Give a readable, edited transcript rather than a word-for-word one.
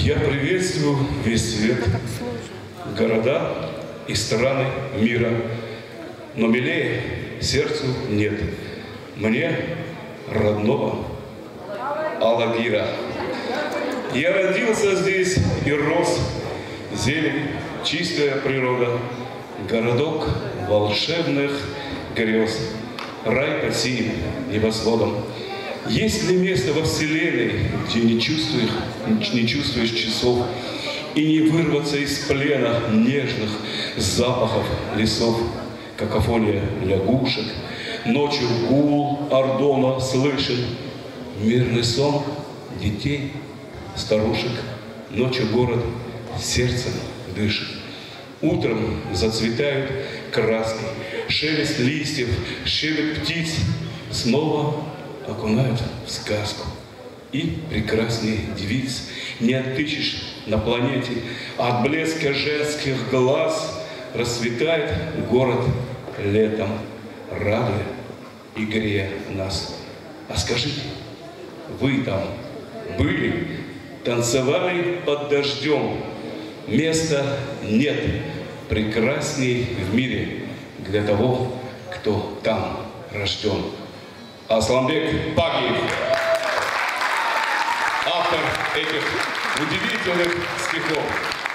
Я приветствую весь свет, города и страны мира, но милее сердцу нет мне родного Алагира. Я родился здесь и рос, зелень, чистая природа, городок волшебных грез, рай под синим небосводом. Есть ли место во вселенной, где не чувствуешь часов и не вырваться из плена нежных запахов лесов, какофония лягушек, ночью гул ордона слышен, мирный сон детей, старушек, ночью город сердцем дышит. Утром зацветают краски, шелест листьев, щебет птиц снова окунают в сказку. И прекраснее девиц не отыщешь на планете, а от блеска женских глаз расцветает город летом, радуя и грея нас. А скажите, вы там были, танцевали под дождем? Места нет прекрасней в мире для того, кто там рожден. Асланбек Багиев, автор этих удивительных стихов.